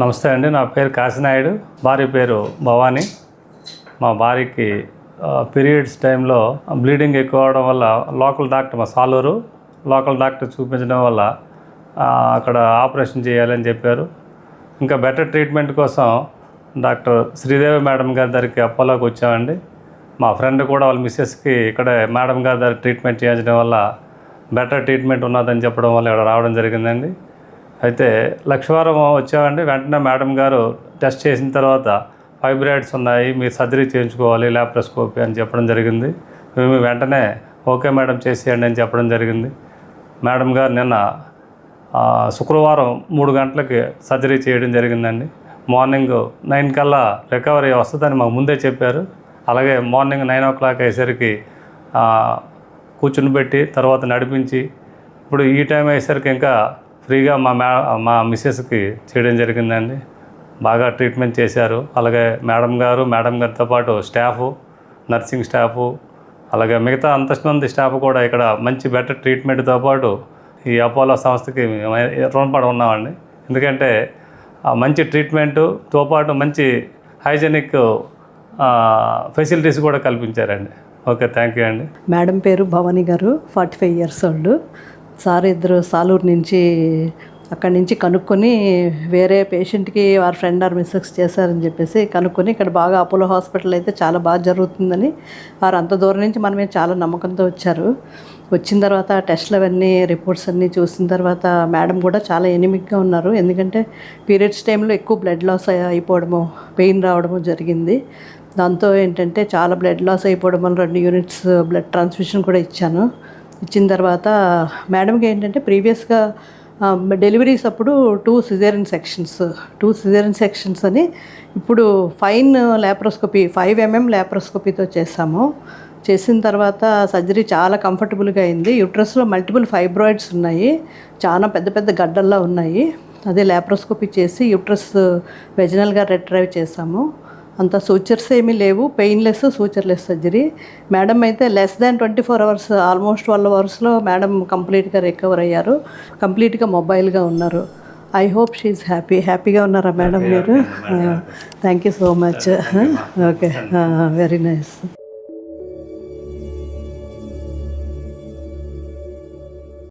నమస్తే అండి. నా పేరు కాశీనాయుడు, భార్య పేరు భవానీ. మా భార్యకి పీరియడ్స్ టైంలో బ్లీడింగ్ ఎక్కువ అవడం వల్ల లోకల్ డాక్టర్, మా సాలూరు లోకల్ డాక్టర్ చూపించడం వల్ల అక్కడ ఆపరేషన్ చేయాలని చెప్పారు. ఇంకా బెటర్ ట్రీట్మెంట్ కోసం డాక్టర్ శ్రీదేవి మేడం గారి దగ్గరికి అపోలోకి వచ్చామండి. మా ఫ్రెండ్ కూడా వాళ్ళ మిస్సెస్కి ఇక్కడే మేడం గారి దగ్గర ట్రీట్మెంట్ చేయించడం వల్ల బెటర్ ట్రీట్మెంట్ ఉన్నదని చెప్పడం వల్ల ఇక్కడ రావడం జరిగిందండి. అయితే లక్షవారం వచ్చామండి. వెంటనే మేడం గారు టెస్ట్ చేసిన తర్వాత ఫైబ్రాయిడ్స్ ఉన్నాయి, మీరు సర్జరీ చేయించుకోవాలి, ల్యాప్రోస్కోపీ అని చెప్పడం జరిగింది. మేము వెంటనే ఓకే మేడం చేసేయండి అని చెప్పడం జరిగింది. మేడం గారు నిన్న శుక్రవారం 3 గంటలకి సర్జరీ చేయడం జరిగిందండి. మార్నింగ్ 9 కల్లా రికవరీ వస్తుందని మాకు ముందే చెప్పారు. అలాగే మార్నింగ్ 9 o'clock అయ్యేసరికి కూర్చుని పెట్టి తర్వాత నడిపించి ఇప్పుడు ఈ టైం అయ్యేసరికి ఇంకా ఫ్రీగా మా మిస్సెస్కి చేయడం జరిగిందండి. బాగా ట్రీట్మెంట్ చేశారు. అలాగే మేడం గారితో పాటు స్టాఫు, నర్సింగ్ స్టాఫు, అలాగే మిగతా అంతమంది స్టాఫ్ కూడా ఇక్కడ మంచి బెటర్ ట్రీట్మెంట్తో పాటు ఈ అపోలో సంస్థకి రుణపడి ఉన్నామండి. ఎందుకంటే మంచి ట్రీట్మెంటుతో పాటు మంచి హైజెనిక్ ఫెసిలిటీస్ కూడా కల్పించారండి. ఓకే, థ్యాంక్ యూ అండి. మేడం పేరు భవానీ గారు, 45 years old. సార్ ఇద్దరు సాలూరు నుంచి అక్కడి నుంచి కనుక్కొని వేరే పేషెంట్కి వారి ఫ్రెండ్ ఆర్ మిస్సెస్ చేశారని చెప్పేసి కనుక్కొని ఇక్కడ బాగా అపోలో హాస్పిటల్ అయితే చాలా బాగా జరుగుతుందని వారు అంత దూరం నుంచి మనమే చాలా నమ్మకంతో వచ్చారు. వచ్చిన తర్వాత టెస్ట్లు అవన్నీ రిపోర్ట్స్ అన్నీ చూసిన తర్వాత మేడం కూడా చాలా ఎనిమిక్గా ఉన్నారు. ఎందుకంటే పీరియడ్స్ టైంలో ఎక్కువ బ్లడ్ లాస్ అయిపోవడము, పెయిన్ రావడము జరిగింది. దాంతో ఏంటంటే చాలా బ్లడ్ లాస్ అయిపోవడం వల్ల 2 units బ్లడ్ ట్రాన్స్ఫ్యూషన్ కూడా ఇచ్చిన తర్వాత మేడంకి ఏంటంటే ప్రీవియస్గా డెలివరీస్ అప్పుడు 2 cesarean సెక్షన్స్ అని ఇప్పుడు ఫైన్ ల్యాప్రోస్కోపీ 5 mm ల్యాప్రోస్కోపీతో చేసిన తర్వాత సర్జరీ చాలా కంఫర్టబుల్గా అయింది. యూట్రస్లో మల్టిపుల్ ఫైబ్రాయిడ్స్ ఉన్నాయి, చాలా పెద్ద పెద్ద గడ్డల్లా ఉన్నాయి. అదే ల్యాప్రోస్కోపీ చేసి యూట్రస్ వెజినల్గా రిట్రైవ్ చేసాము. అంత సూచర్స్ ఏమీ లేవు, పెయిన్లెస్ సూచర్లెస్ సర్జరీ. మేడం అయితే less than 24 hours, almost 12 hours madam కంప్లీట్గా రికవర్ అయ్యారు, కంప్లీట్గా మొబైల్గా ఉన్నారు. ఐ హోప్ షీఈ్ హ్యాపీగా ఉన్నారా మేడం మీరు? Thank you so much. Okay, very nice.